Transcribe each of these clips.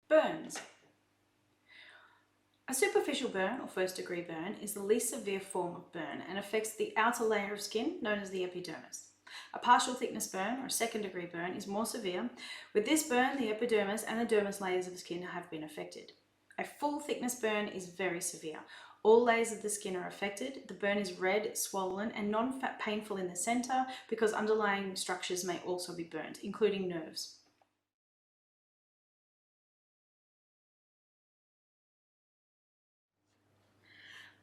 Burns. A superficial burn or first degree burn is the least severe form of burn and affects the outer layer of skin known as the epidermis. A partial thickness burn or second degree burn is more severe. With this burn, the epidermis and the dermis layers of the skin have been affected. A full thickness burn is very severe. All layers of the skin are affected. The burn is red, swollen, and non-painful in the center because underlying structures may also be burnt, including nerves.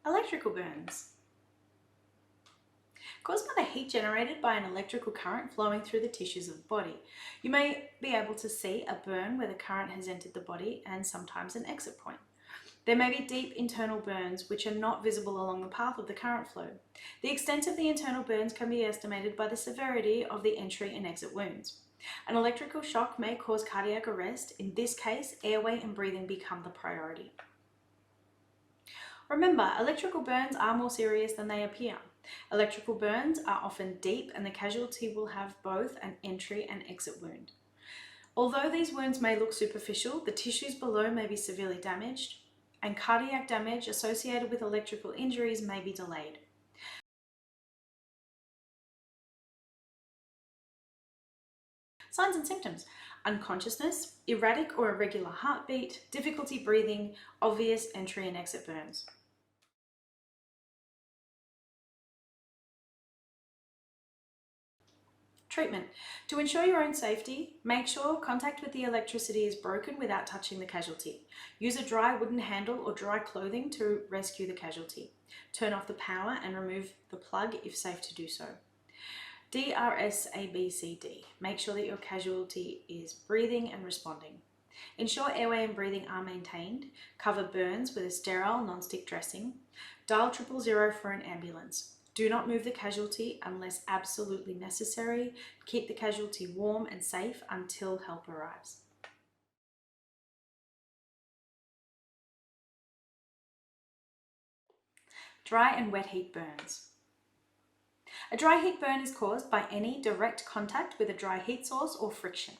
Electrical burns. Caused by the heat generated by an electrical current flowing through the tissues of the body. You may be able to see a burn where the current has entered the body and sometimes an exit point. There may be deep internal burns which are not visible along the path of the current flow. The extent of the internal burns can be estimated by the severity of the entry and exit wounds. An electrical shock may cause cardiac arrest. In this case, airway and breathing become the priority. Remember, electrical burns are more serious than they appear. Electrical burns are often deep and the casualty will have both an entry and exit wound. Although these wounds may look superficial, the tissues below may be severely damaged and cardiac damage associated with electrical injuries may be delayed. Signs and symptoms: unconsciousness, erratic or irregular heartbeat, difficulty breathing, obvious entry and exit burns. Treatment. To ensure your own safety, make sure contact with the electricity is broken without touching the casualty. Use a dry wooden handle or dry clothing to rescue the casualty. Turn off the power and remove the plug if safe to do so. DRSABCD. Make sure that your casualty is breathing and responding. Ensure airway and breathing are maintained. Cover burns with a sterile non-stick dressing. Dial 000 for an ambulance. Do not move the casualty unless absolutely necessary. Keep the casualty warm and safe until help arrives. Dry and wet heat burns. A dry heat burn is caused by any direct contact with a dry heat source or friction.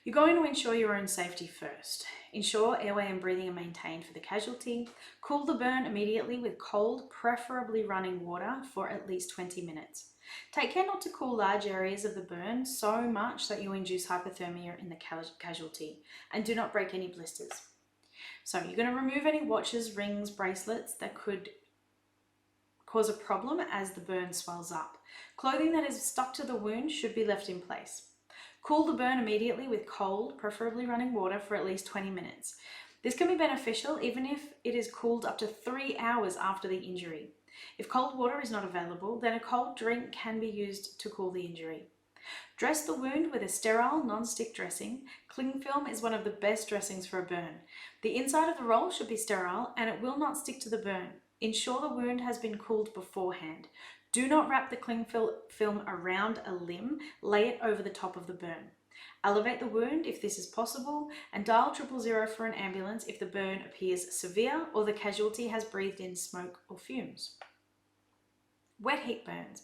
You're going to ensure your own safety first. Ensure airway and breathing are maintained for the casualty. Cool the burn immediately with cold, preferably running water for at least 20 minutes. Take care not to cool large areas of the burn so much that you induce hypothermia in the casualty, and do not break any blisters. So you're going to remove any watches, rings, bracelets that could cause a problem as the burn swells up. Clothing that is stuck to the wound should be left in place. Cool the burn immediately with cold, preferably running water for at least 20 minutes. This can be beneficial even if it is cooled up to 3 hours after the injury. If cold water is not available, then a cold drink can be used to cool the injury. Dress the wound with a sterile, non-stick dressing. Cling film is one of the best dressings for a burn. The inside of the roll should be sterile and it will not stick to the burn. Ensure the wound has been cooled beforehand. Do not wrap the cling film around a limb, lay it over the top of the burn. Elevate the wound if this is possible and dial 000 for an ambulance if the burn appears severe or the casualty has breathed in smoke or fumes. Wet heat burns.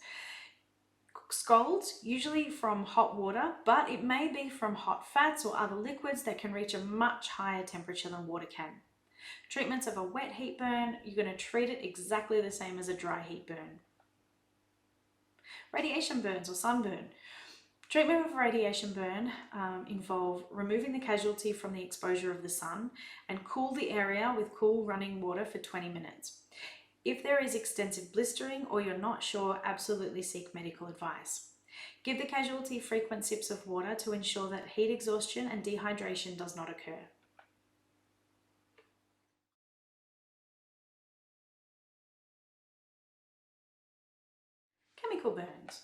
Scalds, usually from hot water, but it may be from hot fats or other liquids that can reach a much higher temperature than water can. Treatments of a wet heat burn, you're going to treat it exactly the same as a dry heat burn. Radiation burns or sunburn. Treatment of a radiation burn involve removing the casualty from the exposure of the sun and cool the area with cool running water for 20 minutes. If there is extensive blistering or you're not sure, absolutely seek medical advice. Give the casualty frequent sips of water to ensure that heat exhaustion and dehydration does not occur. Chemical burns.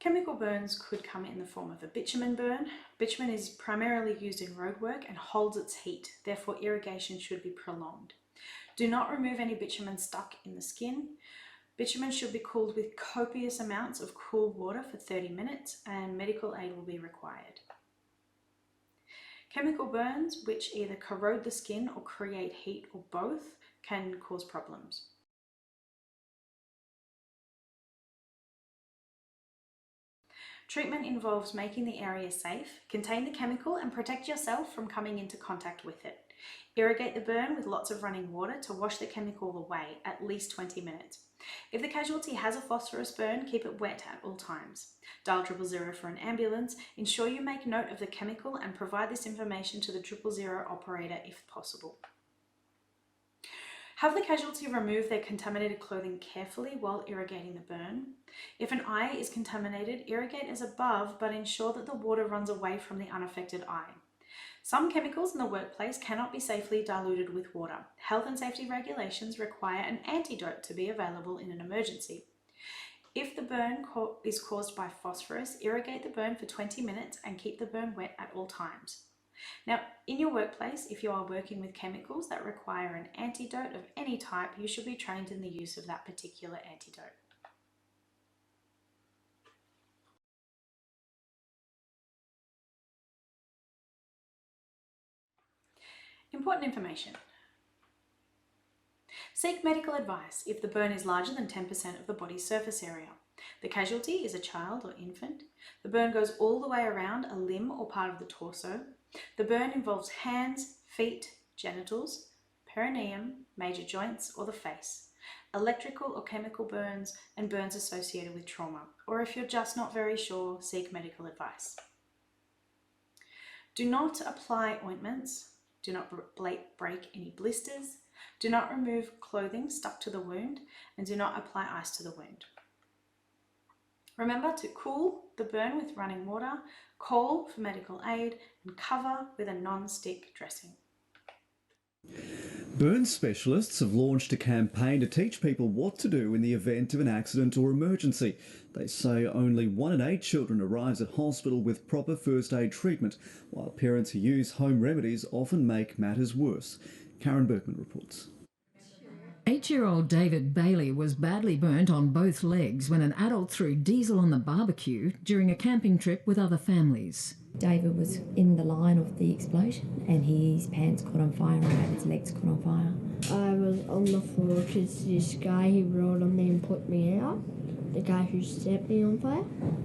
Chemical burns could come in the form of a bitumen burn. Bitumen is primarily used in roadwork and holds its heat, therefore irrigation should be prolonged. Do not remove any bitumen stuck in the skin. Bitumen should be cooled with copious amounts of cool water for 30 minutes and medical aid will be required. Chemical burns, which either corrode the skin or create heat or both, can cause problems. Treatment involves making the area safe, contain the chemical and protect yourself from coming into contact with it. Irrigate the burn with lots of running water to wash the chemical away, at least 20 minutes. If the casualty has a phosphorus burn, keep it wet at all times. Dial 000 for an ambulance. Ensure you make note of the chemical and provide this information to the 000 operator if possible. Have the casualty remove their contaminated clothing carefully while irrigating the burn. If an eye is contaminated, irrigate as above, but ensure that the water runs away from the unaffected eye. Some chemicals in the workplace cannot be safely diluted with water. Health and safety regulations require an antidote to be available in an emergency. If the burn is caused by phosphorus, irrigate the burn for 20 minutes and keep the burn wet at all times. Now, in your workplace, if you are working with chemicals that require an antidote of any type, you should be trained in the use of that particular antidote. Important information. Seek medical advice if the burn is larger than 10% of the body's surface area. The casualty is a child or infant. The burn goes all the way around a limb or part of the torso. The burn involves hands, feet, genitals, perineum, major joints, or the face. Electrical or chemical burns and burns associated with trauma, or if you're just not very sure, seek medical advice. Do not apply ointments. Do not break any blisters. Do not remove clothing stuck to the wound, and do not apply ice to the wound. Remember to cool the burn with running water, call for medical aid, and cover with a non-stick dressing. Burn specialists have launched a campaign to teach people what to do in the event of an accident or emergency. They say only 1 in 8 children arrives at hospital with proper first aid treatment, while parents who use home remedies often make matters worse. Karen Berkman reports. 8-year-old David Bailey was badly burnt on both legs when an adult threw diesel on the barbecue during a camping trip with other families. David was in the line of the explosion and his pants caught on fire and his legs caught on fire. I was on the floor because this guy who rolled on me and put me out, the guy who set me on fire.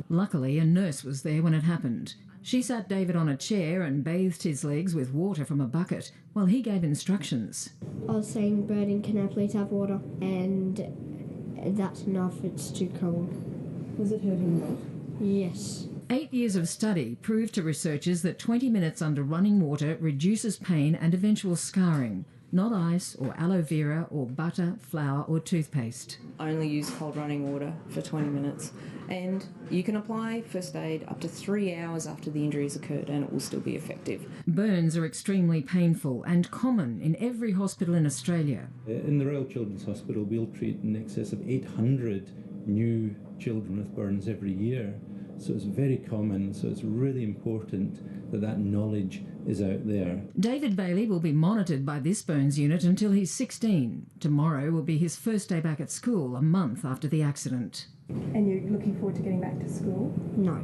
Luckily, a nurse was there when it happened. She sat David on a chair and bathed his legs with water from a bucket while he gave instructions. I was saying, Burden, can I please have water? And that's enough, it's too cold. Was it hurting more? Yes. 8 years of study proved to researchers that 20 minutes under running water reduces pain and eventual scarring, not ice or aloe vera or butter, flour or toothpaste. Only use cold running water for 20 minutes. And you can apply first aid up to 3 hours after the injury has occurred and it will still be effective. Burns are extremely painful and common in every hospital in Australia. In the Royal Children's Hospital, we'll treat in excess of 800 new children with burns every year. So it's very common, so it's really important that that knowledge is out there. David Bailey will be monitored by this burns unit until he's 16. Tomorrow will be his first day back at school, a month after the accident. And you're looking forward to getting back to school? No.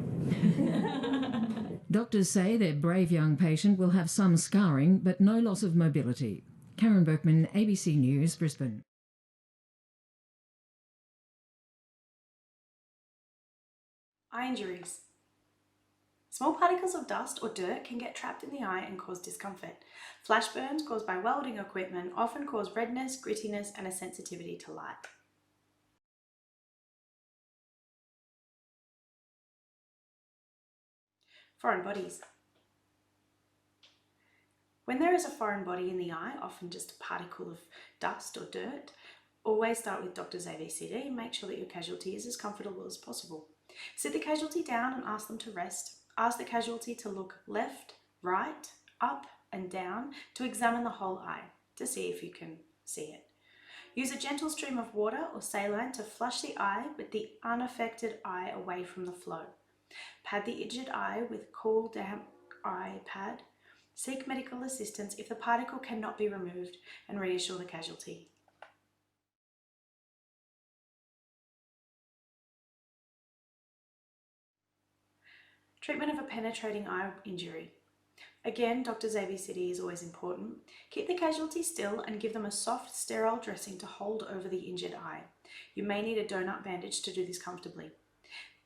Doctors say their brave young patient will have some scarring but no loss of mobility. Karen Berkman, ABC News, Brisbane. Eye injuries. Small particles of dust or dirt can get trapped in the eye and cause discomfort. Flash burns caused by welding equipment often cause redness, grittiness, and a sensitivity to light. Foreign bodies. When there is a foreign body in the eye, often just a particle of dust or dirt, always start with doctor's ABCD and make sure that your casualty is as comfortable as possible. Sit the casualty down and ask them to rest. Ask the casualty to look left, right, up and down to examine the whole eye to see if you can see it. Use a gentle stream of water or saline to flush the eye with the unaffected eye away from the flow. Pad the injured eye with cool, damp eye pad. Seek medical assistance if the particle cannot be removed and reassure the casualty. Treatment of a penetrating eye injury. Again, doctor's ABCD is always important. Keep the casualty still and give them a soft, sterile dressing to hold over the injured eye. You may need a donut bandage to do this comfortably.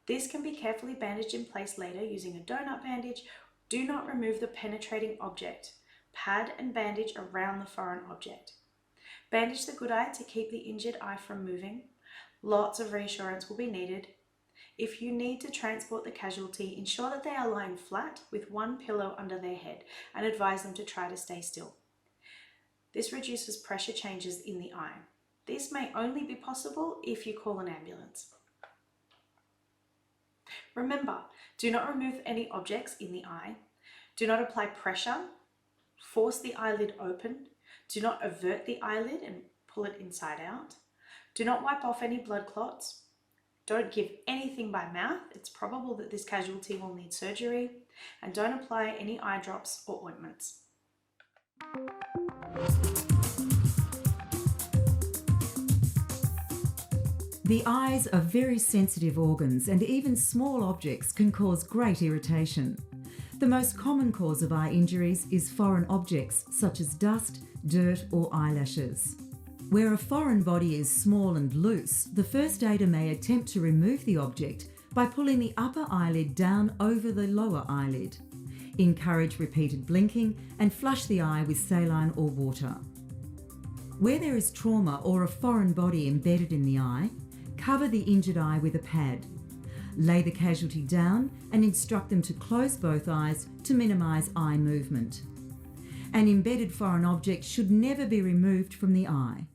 This can be carefully bandaged in place later using a donut bandage. Do not remove the penetrating object. Pad and bandage around the foreign object. Bandage the good eye to keep the injured eye from moving. Lots of reassurance will be needed. If you need to transport the casualty, ensure that they are lying flat with one pillow under their head and advise them to try to stay still. This reduces pressure changes in the eye. This may only be possible if you call an ambulance. Remember, do not remove any objects in the eye. Do not apply pressure. Force the eyelid open. Do not avert the eyelid and pull it inside out. Do not wipe off any blood clots. Don't give anything by mouth. It's probable that this casualty will need surgery. And don't apply any eye drops or ointments. The eyes are very sensitive organs, and even small objects can cause great irritation. The most common cause of eye injuries is foreign objects such as dust, dirt or eyelashes. Where a foreign body is small and loose, the first aider may attempt to remove the object by pulling the upper eyelid down over the lower eyelid. Encourage repeated blinking and flush the eye with saline or water. Where there is trauma or a foreign body embedded in the eye, cover the injured eye with a pad. Lay the casualty down and instruct them to close both eyes to minimise eye movement. An embedded foreign object should never be removed from the eye.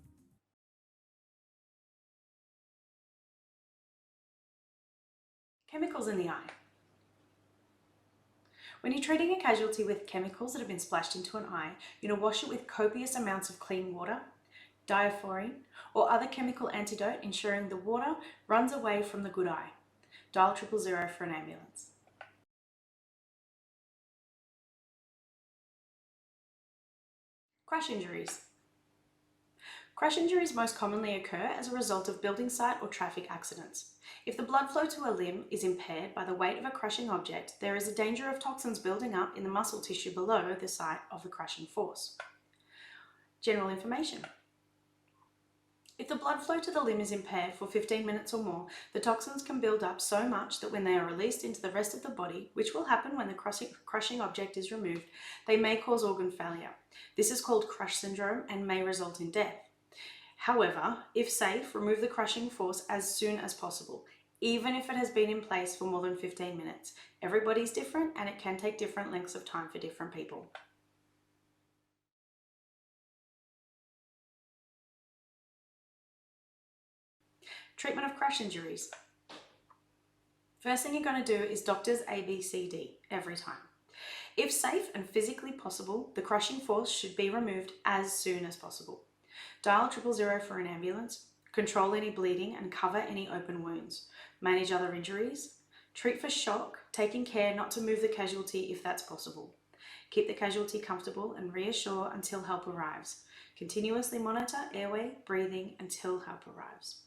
Chemicals in the eye. When you're treating a casualty with chemicals that have been splashed into an eye, you want to wash it with copious amounts of clean water, diaphorine, or other chemical antidote, ensuring the water runs away from the good eye. Dial 000 for an ambulance. Crash injuries. Crash injuries most commonly occur as a result of building site or traffic accidents. If the blood flow to a limb is impaired by the weight of a crushing object, there is a danger of toxins building up in the muscle tissue below the site of the crushing force. General information. If the blood flow to the limb is impaired for 15 minutes or more, the toxins can build up so much that when they are released into the rest of the body, which will happen when the crushing object is removed, they may cause organ failure. This is called crush syndrome and may result in death. However, if safe, remove the crushing force as soon as possible, even if it has been in place for more than 15 minutes. Everybody's different and it can take different lengths of time for different people. Treatment of crash injuries. First thing you're going to do is doctors ABCD every time. If safe and physically possible, the crushing force should be removed as soon as possible. Dial 000 for an ambulance. Control any bleeding and cover any open wounds. Manage other injuries. Treat for shock, taking care not to move the casualty if that's possible. Keep the casualty comfortable and reassure until help arrives. Continuously monitor airway, breathing until help arrives.